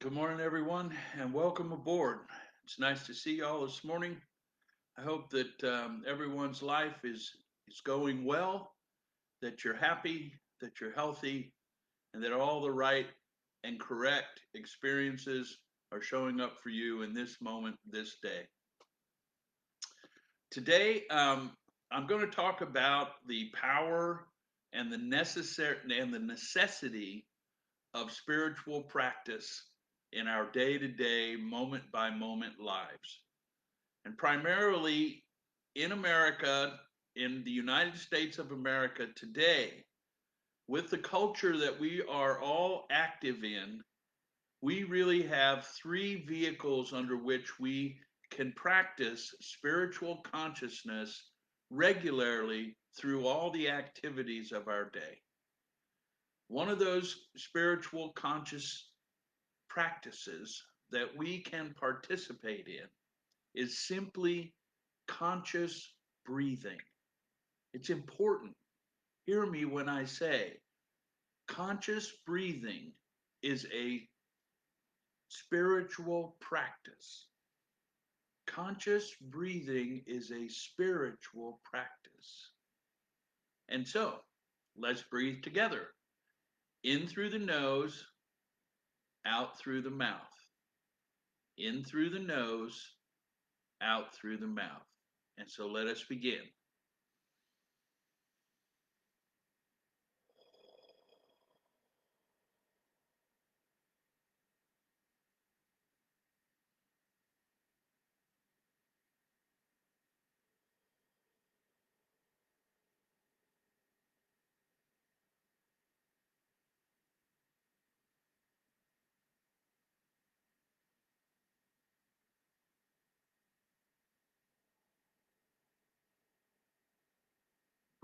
Good morning, everyone, and welcome aboard. It's nice to see y'all this morning. I hope that everyone's life is going well, that you're happy, that you're healthy, and that all the right and correct experiences are showing up for you in this moment, this day. Today, I'm going to talk about the power and the necessity of spiritual practice in our day to day, moment by moment lives. And primarily in America, in the United States of America today, with the culture that we are all active in, we really have three vehicles under which we can practice spiritual consciousness regularly through all the activities of our day. One of those spiritual conscious practices that we can participate in is simply conscious breathing. It's important. Hear me when I say conscious breathing is a spiritual practice. Conscious breathing is a spiritual practice. And so, let's breathe together. In through the nose, out through the mouth. In through the nose, out through the mouth. And so let us begin.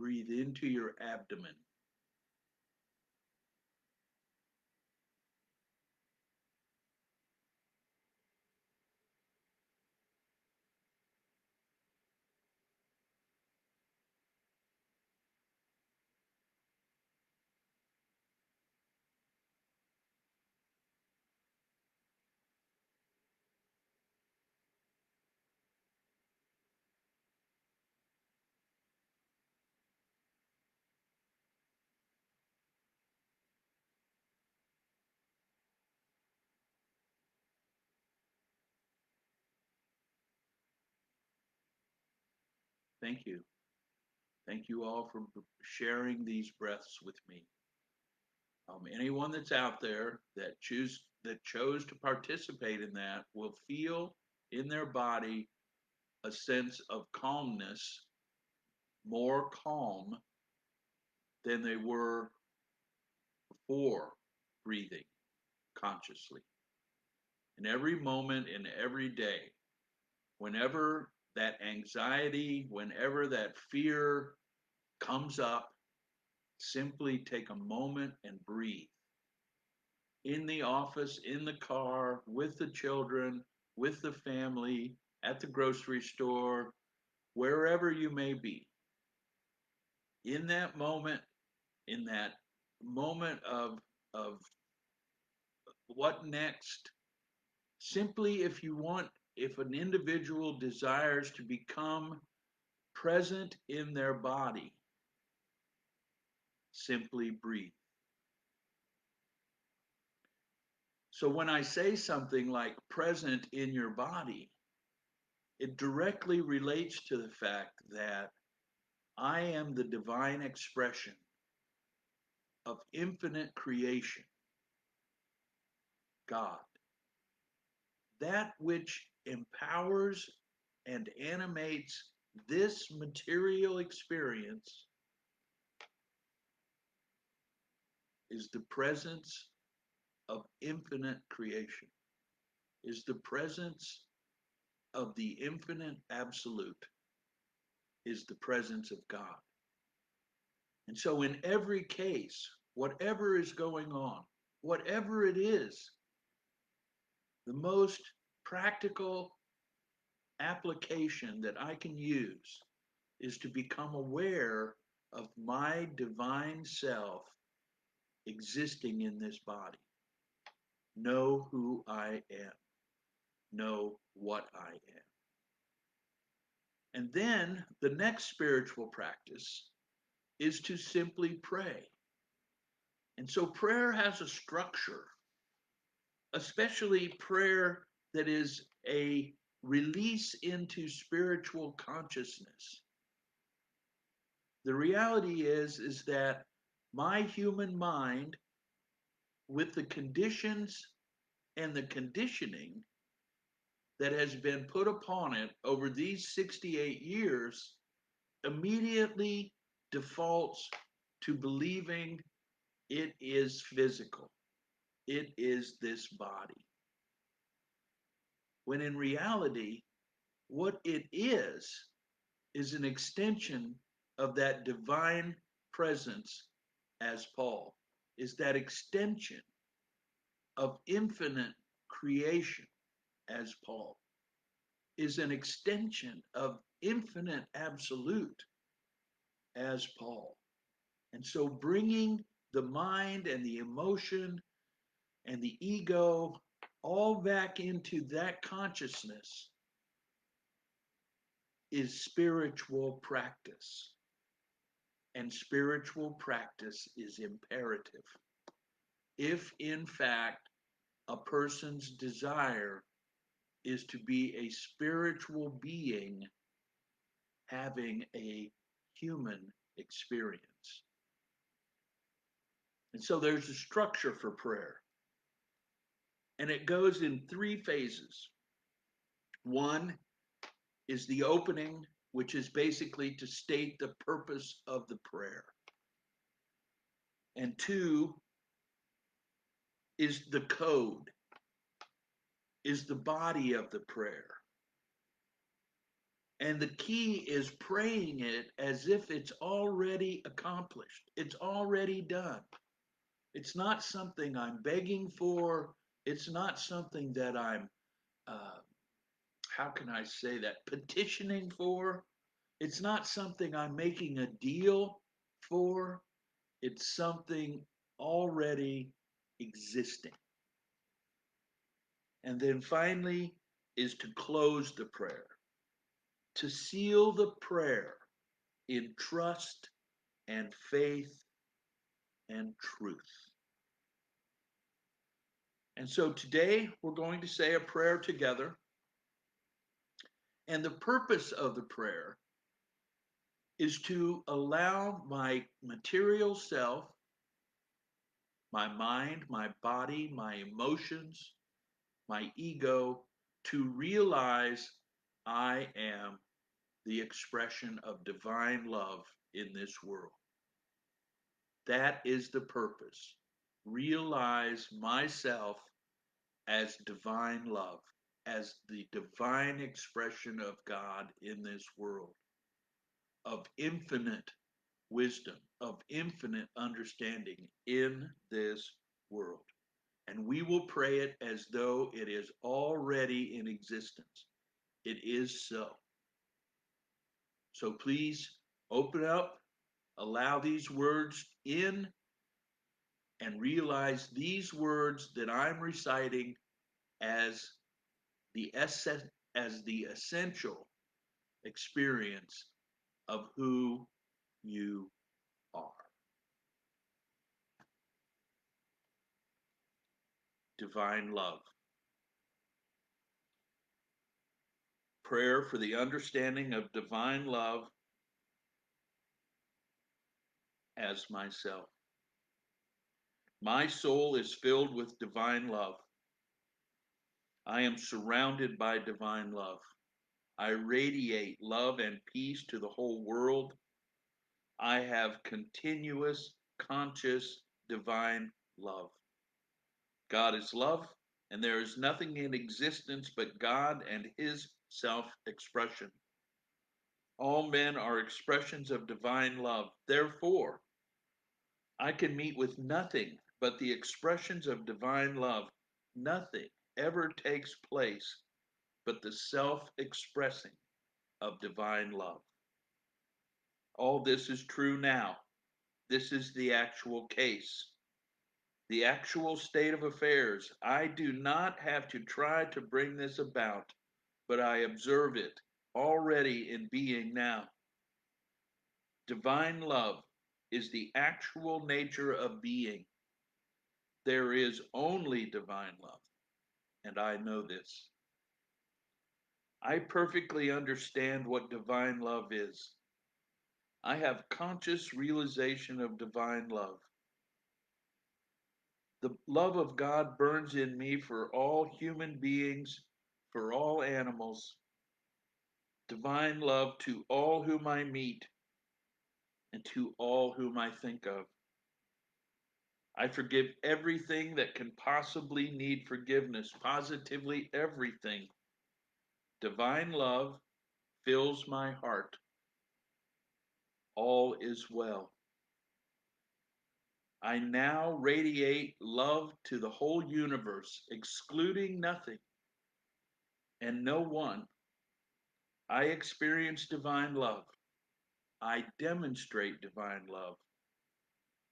Breathe into your abdomen. Thank you. Thank you all for sharing these breaths with me. Anyone that's out there that chose to participate in that will feel in their body a sense of calmness, more calm than they were before breathing consciously. In every moment, in every day, whenever that anxiety, whenever that fear comes up, simply take a moment and breathe. In the office, in the car, with the children, with the family, at the grocery store, wherever you may be. In that moment, in that moment of what next, simply if an individual desires to become present in their body, simply breathe. So when I say something like present in your body, it directly relates to the fact that I am the divine expression of infinite creation, God. That which empowers and animates this material experience is the presence of infinite creation, is the presence of the infinite absolute, is the presence of God. And so, in every case, whatever is going on, whatever it is, the most practical application that I can use is to become aware of my divine self existing in this body. know who I am, know what I am. And then the next spiritual practice is to simply pray. And so prayer has a structure, especially prayer that is a release into spiritual consciousness. The reality is that my human mind, with the conditions and the conditioning that has been put upon it over these 68 years, immediately defaults to believing it is physical. It is this body. When in reality, what it is an extension of that divine presence as Paul, is that extension of infinite creation as Paul, is an extension of infinite absolute as Paul. And so bringing the mind and the emotion and the ego all back into that consciousness is spiritual practice. And spiritual practice is imperative. If in fact a person's desire is to be a spiritual being having a human experience. And so there's a structure for prayer, and it goes in three phases. One is the opening, which is basically to state the purpose of the prayer. And two is the code, is the body of the prayer. And the key is praying it as if it's already accomplished. It's already done. It's not something I'm begging for. It's not something that I'm, uh, how can I say that, petitioning for. It's not something I'm making a deal for. It's something already existing. And then finally is to close the prayer, to seal the prayer in trust and faith and truth. And so today we're going to say a prayer together. And the purpose of the prayer is to allow my material self, my mind, my body, my emotions, my ego, to realize I am the expression of divine love in this world. That is the purpose. Realize myself as divine love, as the divine expression of God in this world, of infinite wisdom, of infinite understanding in this world. And we will pray it as though it is already in existence. It is so. So please open up, allow these words in, and realize these words that I'm reciting as the essential experience of who you are. Divine love. Prayer for the understanding of divine love as myself. My soul is filled with divine love. I am surrounded by divine love. I radiate love and peace to the whole world. I have continuous, conscious, divine love. God is love, and there is nothing in existence but God and His self expression. All men are expressions of divine love. Therefore, I can meet with nothing but the expressions of divine love. Nothing ever takes place but the self expressing of divine love. All this is true now. This is the actual case. the actual state of affairs. I do not have to try to bring this about, but I observe it already in being now. Divine love is the actual nature of being. There is only divine love, and I know this. I perfectly understand what divine love is. I have conscious realization of divine love. The love of God burns in me for all human beings, for all animals, divine love to all whom I meet and to all whom I think of. I forgive everything that can possibly need forgiveness, positively everything. Divine love fills my heart. All is well. I now radiate love to the whole universe, excluding nothing and no one. I experience divine love. I demonstrate divine love.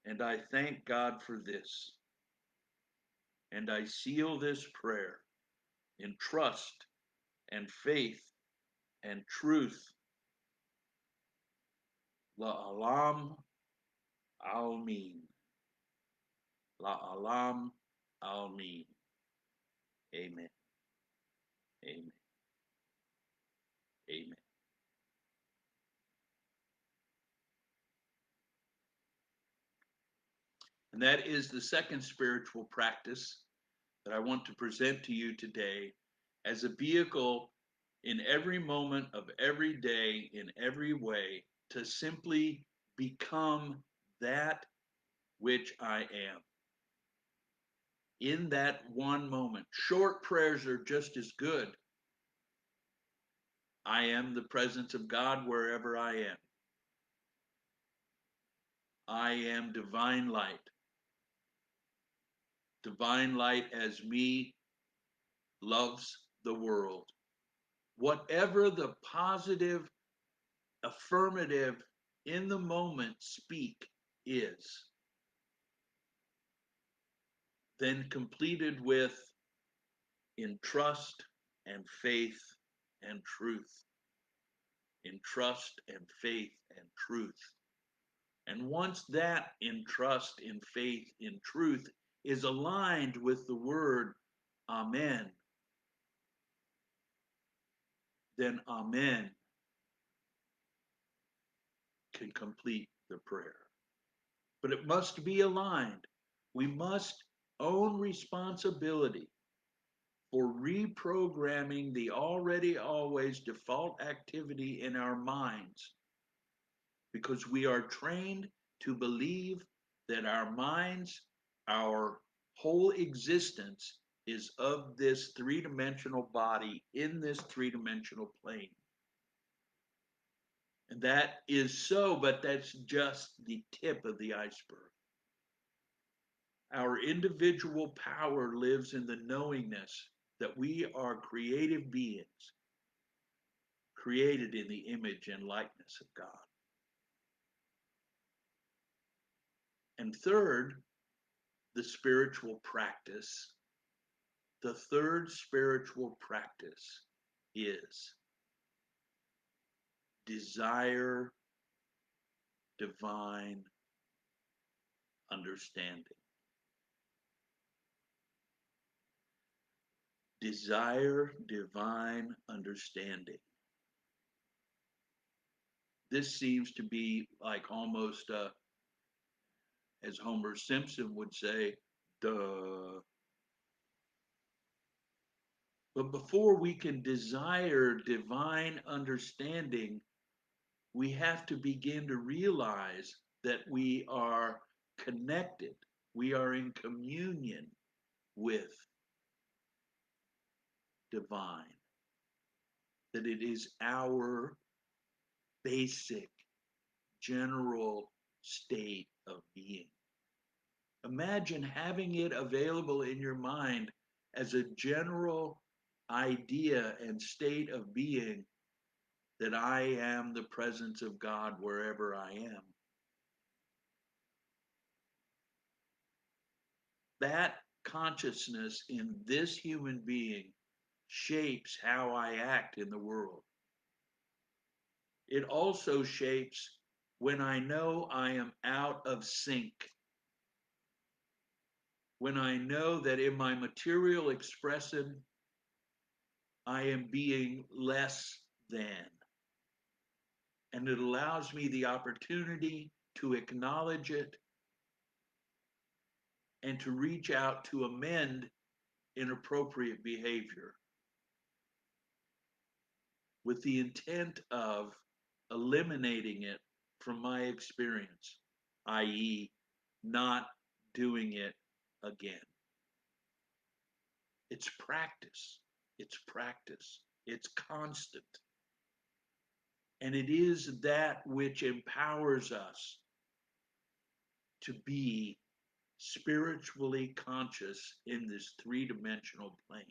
And I thank God for this. And I seal this prayer in trust and faith and truth. La alam al-Min. La alam al-Min. Amen. Amen. Amen. And that is the second spiritual practice that I want to present to you today as a vehicle in every moment of every day, in every way, to simply become that which I am. In that one moment, short prayers are just as good. I am the presence of God wherever I am. I am divine light. Divine light as me loves the world. Whatever the positive, affirmative, in the moment speak is, then completed with in trust and faith and truth. In trust and faith and truth. And once that in trust, in faith, in truth is aligned with the word Amen, then Amen can complete the prayer. But it must be aligned. We must own responsibility for reprogramming the already always default activity in our minds because we are trained to believe that our minds, our whole existence is of this three-dimensional body in this three-dimensional plane. And that is so, but that's just the tip of the iceberg. Our individual power lives in the knowingness that we are creative beings, created in the image and likeness of God. And third, the spiritual practice. The third spiritual practice is desire divine understanding. Desire divine understanding. This seems to be like almost, as Homer Simpson would say, duh. But before we can desire divine understanding, we have to begin to realize that we are connected, we are in communion with divine, that it is our basic, general state of being. Imagine having it available in your mind as a general idea and state of being that I am the presence of God wherever I am. that consciousness in this human being shapes how I act in the world. It also shapes when I know I am out of sync, when I know that in my material expression, I am being less than. And it allows me the opportunity to acknowledge it and to reach out to amend inappropriate behavior with the intent of eliminating it from my experience, i.e., not doing it again. It's practice. It's practice. It's constant. And it is that which empowers us to be spiritually conscious in this three-dimensional plane.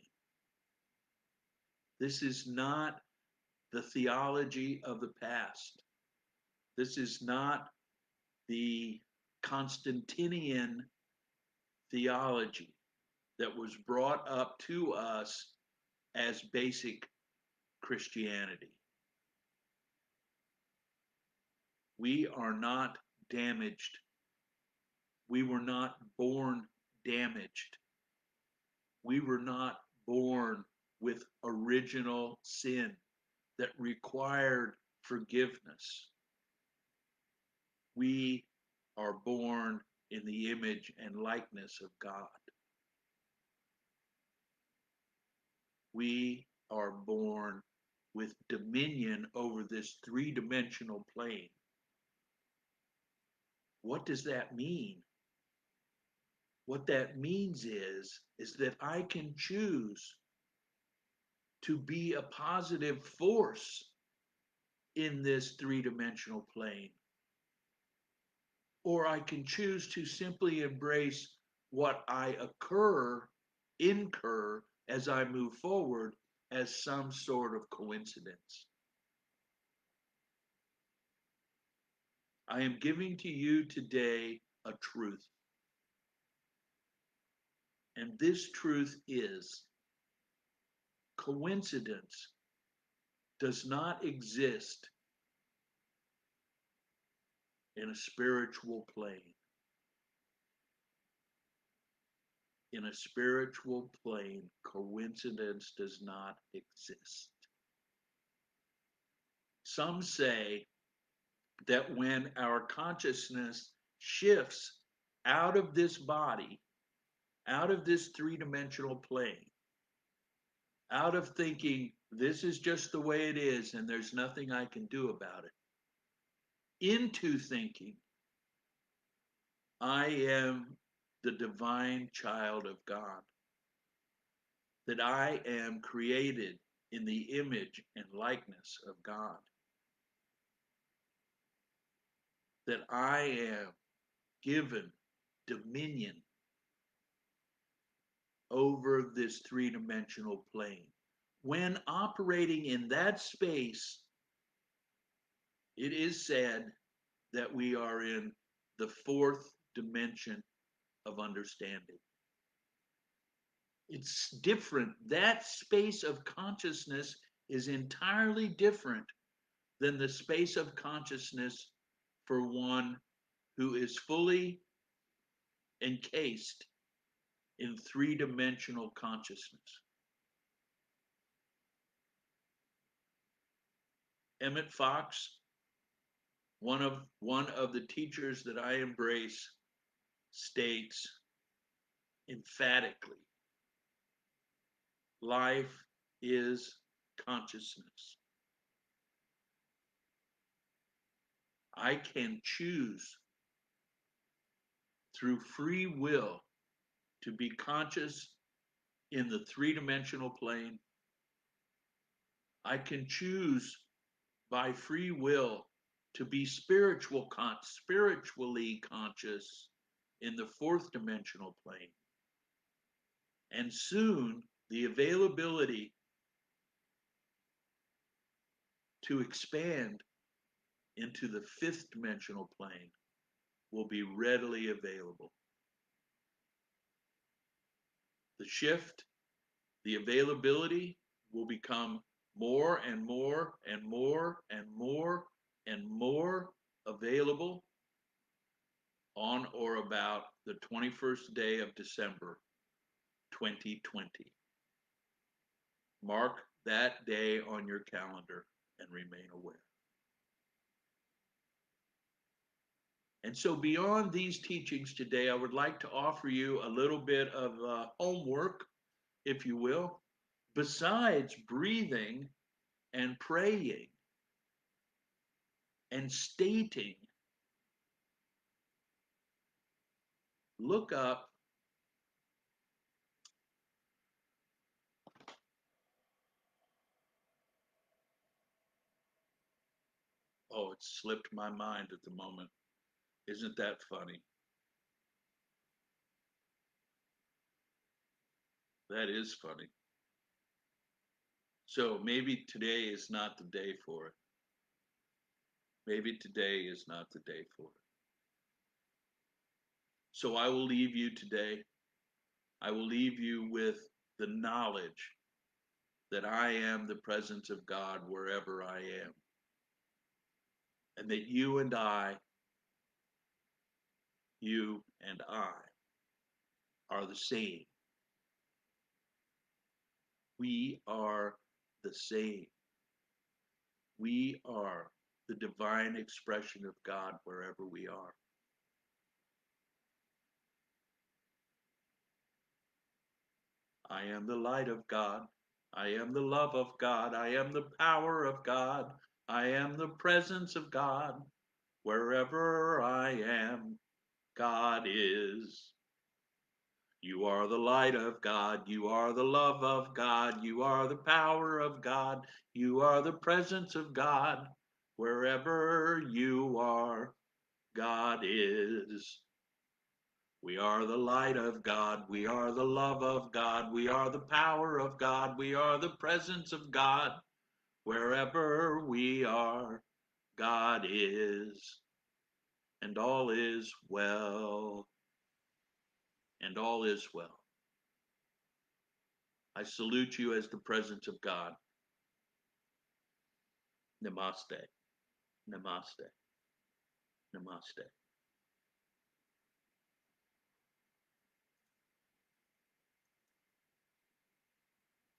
This is not the theology of the past. This is not the Constantinian theology that was brought up to us as basic Christianity. We are not damaged. We were not born damaged. We were not born with original sin that required forgiveness. We are born in the image and likeness of God. We are born with dominion over this three-dimensional plane. What does that mean? What that means is that I can choose to be a positive force in this three-dimensional plane. Or I can choose to simply embrace what I incur as I move forward as some sort of coincidence. I am giving to you today a truth. And this truth is coincidence does not exist in a spiritual plane. In a spiritual plane, coincidence does not exist. Some say that when our consciousness shifts out of this body, out of this three-dimensional plane, out of thinking this is just the way it is and there's nothing I can do about it, into thinking I am the divine child of God, that I am created in the image and likeness of God, that I am given dominion over this three-dimensional plane. When operating in that space, it is said that we are in the fourth dimension of understanding. It's different. That space of consciousness is entirely different than the space of consciousness for one who is fully encased in three-dimensional consciousness. Emmett Fox, one of the teachers that I embrace, states emphatically, life is consciousness. I can choose through free will to be conscious in the three-dimensional plane. I can choose by free will to be spiritually conscious in the fourth dimensional plane. And soon the availability to expand into the fifth dimensional plane will be readily available. The shift, the availability will become more and more and more and more and more available on or about the 21st day of December 2020. Mark that day on your calendar and remain aware. And so, beyond these teachings today, I would like to offer you a little bit of homework, if you will. Besides breathing and praying and stating, look up, oh, it slipped my mind at the moment. Isn't that funny? That is funny. So maybe today is not the day for it. Maybe today is not the day for it. So I will leave you today. I will leave you with the knowledge that I am the presence of God wherever I am. And that you and I are the same. We are the same. We are the divine expression of God wherever we are. I am the light of God. I am the love of God. I am the power of God. I am the presence of God. Wherever I am, God is. You are the light of God. You are the love of God. You are the power of God. You are the presence of God. Wherever you are, God is. We are the light of God. We are the love of God. We are the power of God. We are the presence of God. Wherever we are, God is. And all is well. And all is well. I salute you as the presence of God. Namaste. Namaste. Namaste.